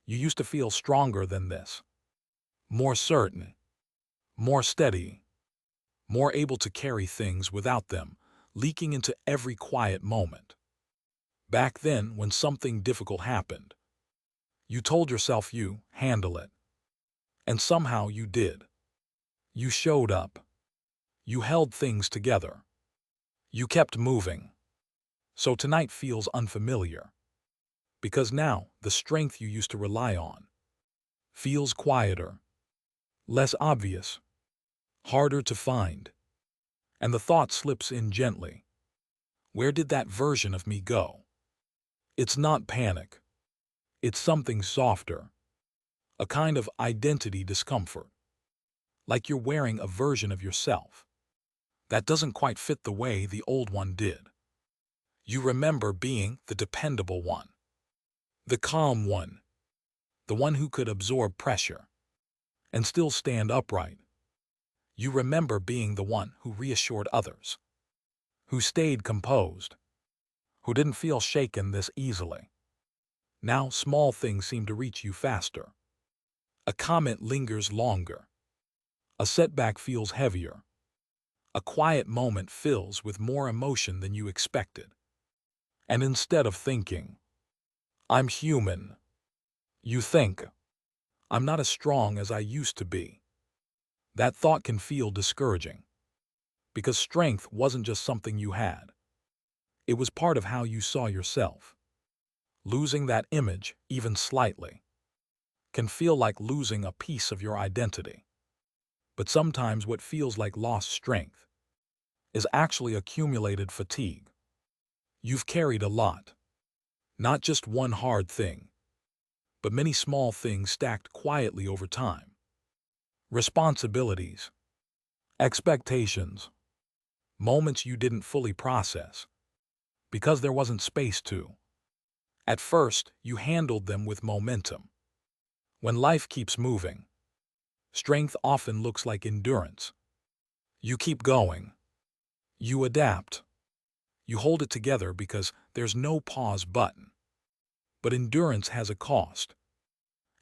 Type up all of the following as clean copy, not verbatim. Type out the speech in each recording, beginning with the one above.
You used to feel stronger than this, more certain, more steady, more able to carry things without them leaking into every quiet moment. Back then, when something difficult happened, you told yourself you handle it. And somehow you did. You showed up. You held things together. You kept moving. So tonight feels unfamiliar. Because now, the strength you used to rely on feels quieter, less obvious, harder to find. And the thought slips in gently. Where did that version of me go? It's not panic. It's something softer. A kind of identity discomfort. Like you're wearing a version of yourself that doesn't quite fit the way the old one did. You remember being the dependable one, the calm one, the one who could absorb pressure and still stand upright. You remember being the one who reassured others, who stayed composed, who didn't feel shaken this easily. Now small things seem to reach you faster. A comment lingers longer. A setback feels heavier. A quiet moment fills with more emotion than you expected. And instead of thinking, I'm human, you think, I'm not as strong as I used to be. That thought can feel discouraging. Because strength wasn't just something you had. It was part of how you saw yourself. Losing that image, even slightly, can feel like losing a piece of your identity. But sometimes what feels like lost strength is actually accumulated fatigue. You've carried a lot. Not just one hard thing, but many small things stacked quietly over time. Responsibilities, expectations, moments you didn't fully process because there wasn't space to. At first, you handled them with momentum. When life keeps moving, strength often looks like endurance. You keep going. You adapt. You hold it together because there's no pause button. But endurance has a cost.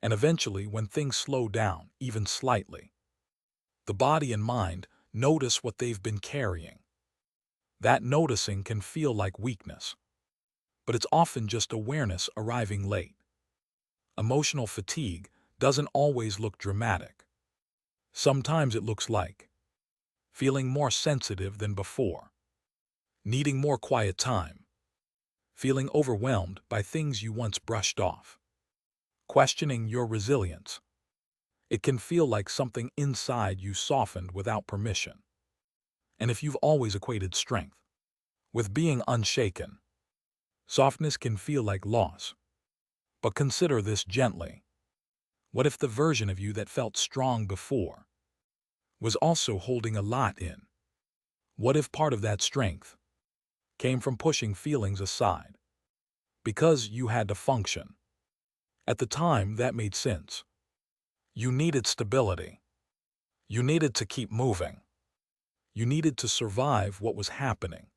And eventually, when things slow down, even slightly, the body and mind notice what they've been carrying. That noticing can feel like weakness, but it's often just awareness arriving late. Emotional fatigue doesn't always look dramatic. Sometimes it looks like feeling more sensitive than before, needing more quiet time, feeling overwhelmed by things you once brushed off, questioning your resilience. It can feel like something inside you softened without permission. And if you've always equated strength with being unshaken, softness can feel like loss. But consider this gently. What if the version of you that felt strong before was also holding a lot in? What if part of that strength came from pushing feelings aside because you had to function? At the time, that made sense. You needed stability. You needed to keep moving. You needed to survive what was happening.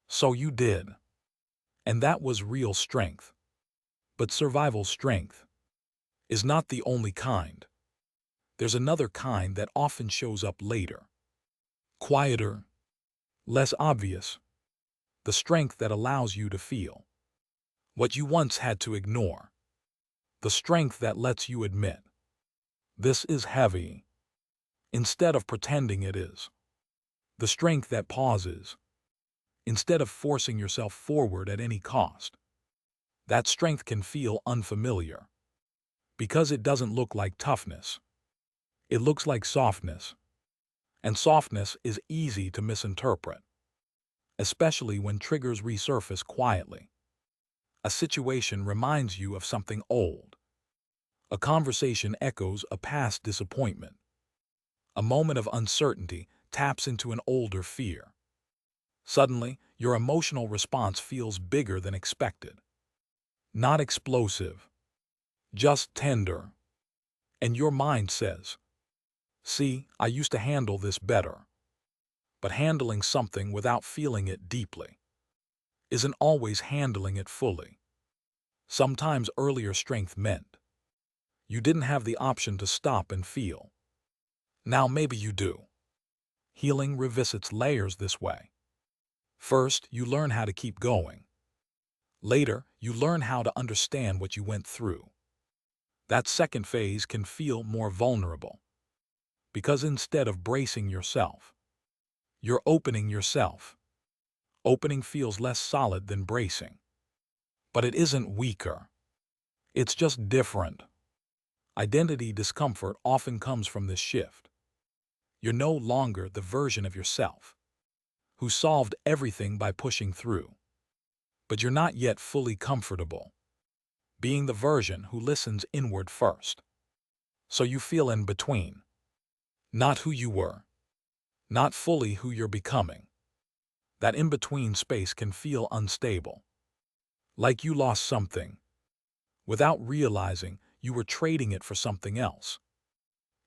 So you did. And that was real strength. But survival strength is not the only kind. There's another kind that often shows up later. Quieter, less obvious. The strength that allows you to feel what you once had to ignore. The strength that lets you admit, this is heavy, instead of pretending it is. The strength that pauses, instead of forcing yourself forward at any cost. That strength can feel unfamiliar, because it doesn't look like toughness. It looks like softness. And softness is easy to misinterpret, especially when triggers resurface quietly. A situation reminds you of something old. A conversation echoes a past disappointment. A moment of uncertainty taps into an older fear. Suddenly, your emotional response feels bigger than expected. Not explosive, just tender. And your mind says, see, I used to handle this better. But handling something without feeling it deeply isn't always handling it fully. Sometimes earlier strength meant You didn't have the option to stop and feel. Now maybe you do. Healing revisits layers this way. First, you learn how to keep going. Later, you learn how to understand what you went through. That second phase can feel more vulnerable, because instead of bracing yourself, you're opening yourself. Opening feels less solid than bracing. But it isn't weaker. It's just different. Identity discomfort often comes from this shift. You're no longer the version of yourself who solved everything by pushing through. But you're not yet fully comfortable being the version who listens inward first. So you feel in between. Not who you were. Not fully who you're becoming. That in-between space can feel unstable. Like you lost something. Without realizing you were trading it for something else.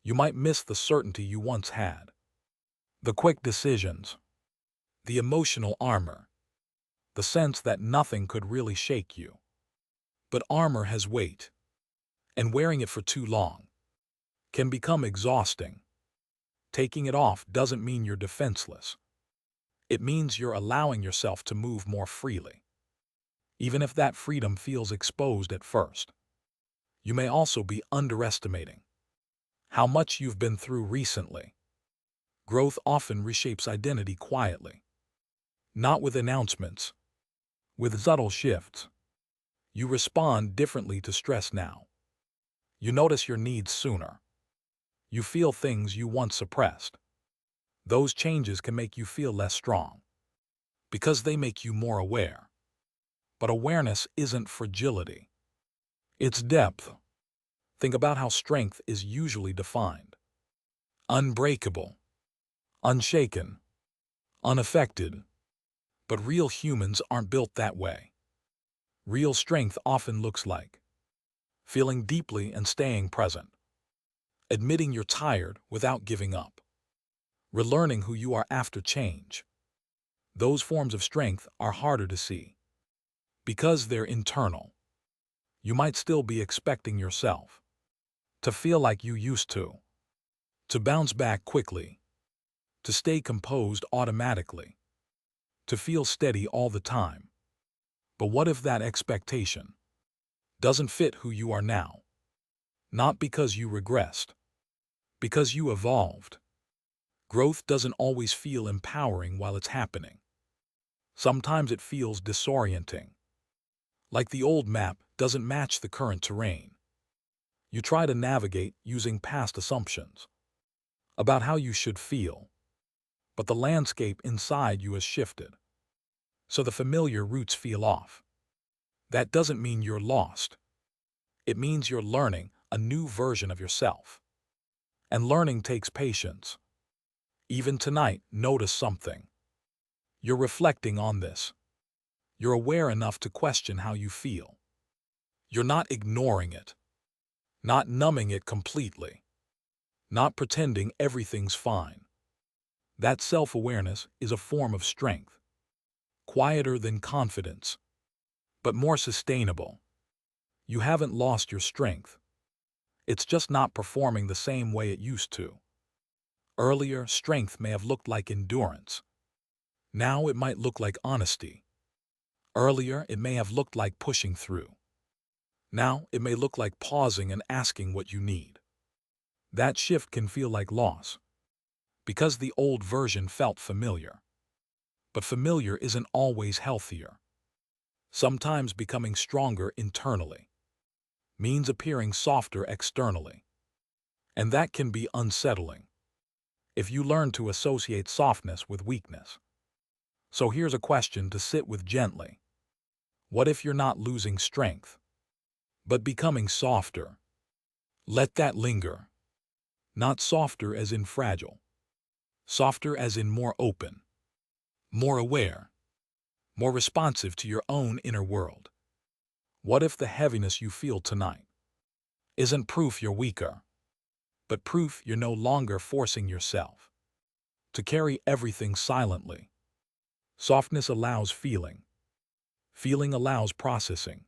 You might miss the certainty you once had. The quick decisions. The emotional armor. The sense that nothing could really shake you. But armor has weight. And wearing it for too long can become exhausting. Taking it off doesn't mean you're defenseless. It means you're allowing yourself to move more freely. Even if that freedom feels exposed at first. You may also be underestimating how much you've been through recently. Growth often reshapes identity quietly. Not with announcements. With subtle shifts. You respond differently to stress now. You notice your needs sooner. You feel things you once suppressed. Those changes can make you feel less strong, because they make you more aware. But awareness isn't fragility. It's depth. Think about how strength is usually defined. Unbreakable. Unshaken. Unaffected. But real humans aren't built that way. Real strength often looks like feeling deeply and staying present. Admitting you're tired without giving up. Relearning who you are after change. Those forms of strength are harder to see because they're internal. You might still be expecting yourself to feel like you used to bounce back quickly, to stay composed automatically, to feel steady all the time. But what if that expectation doesn't fit who you are now? Not because you regressed, because you evolved. Growth doesn't always feel empowering while it's happening. Sometimes it feels disorienting. Like the old map doesn't match the current terrain. You try to navigate using past assumptions about how you should feel, but the landscape inside you has shifted. So the familiar routes feel off. That doesn't mean you're lost. It means you're learning a new version of yourself. And learning takes patience. Even tonight, notice something. You're reflecting on this. You're aware enough to question how you feel. You're not ignoring it. Not numbing it completely. Not pretending everything's fine. That self-awareness is a form of strength. Quieter than confidence, but more sustainable. You haven't lost your strength. It's just not performing the same way it used to. Earlier, strength may have looked like endurance. Now it might look like honesty. Earlier, it may have looked like pushing through. Now it may look like pausing and asking what you need. That shift can feel like loss, because the old version felt familiar. But familiar isn't always healthier. Sometimes becoming stronger internally means appearing softer externally. And that can be unsettling if you learn to associate softness with weakness. So here's a question to sit with gently. What if you're not losing strength, but becoming softer? Let that linger. Not softer as in fragile. Softer as in more open, more aware, more responsive to your own inner world. What if the heaviness you feel tonight isn't proof you're weaker, but proof you're no longer forcing yourself to carry everything silently? Softness allows feeling. Feeling allows processing.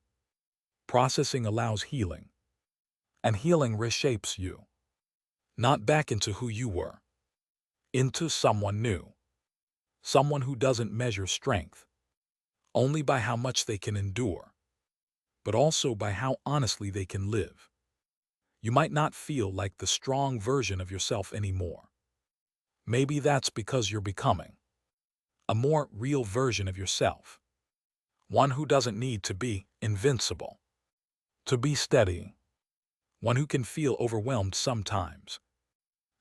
Processing allows healing. And healing reshapes you, not back into who you were, into someone new, someone who doesn't measure strength only by how much they can endure, but also by how honestly they can live. You might not feel like the strong version of yourself anymore. Maybe that's because you're becoming a more real version of yourself, one who doesn't need to be invincible, to be steady, one who can feel overwhelmed sometimes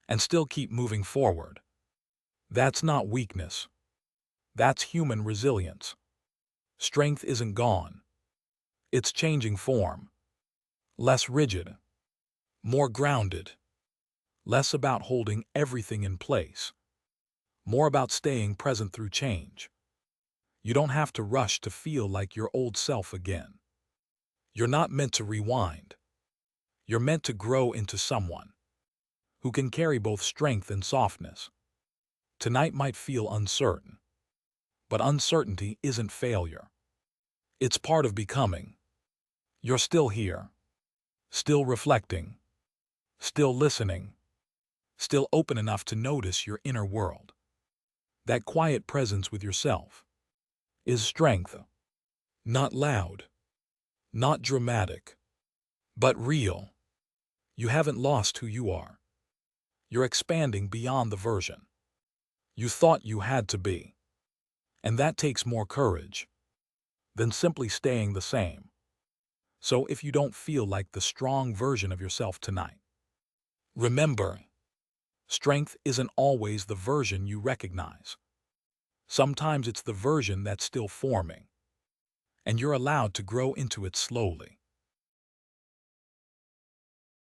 and still keep moving forward. That's not weakness. That's human resilience. Strength isn't gone. It's changing form. Less rigid, more grounded, less about holding everything in place, more about staying present through change. You don't have to rush to feel like your old self again. You're not meant to rewind. You're meant to grow into someone who can carry both strength and softness. Tonight might feel uncertain, but uncertainty isn't failure. It's part of becoming. You're still here, still reflecting, still listening, still open enough to notice your inner world. That quiet presence with yourself is strength. Not loud, not dramatic, but real. You haven't lost who you are. You're expanding beyond the version you thought you had to be. And that takes more courage than simply staying the same. So if you don't feel like the strong version of yourself tonight, remember, strength isn't always the version you recognize. Sometimes it's the version that's still forming, and you're allowed to grow into it slowly.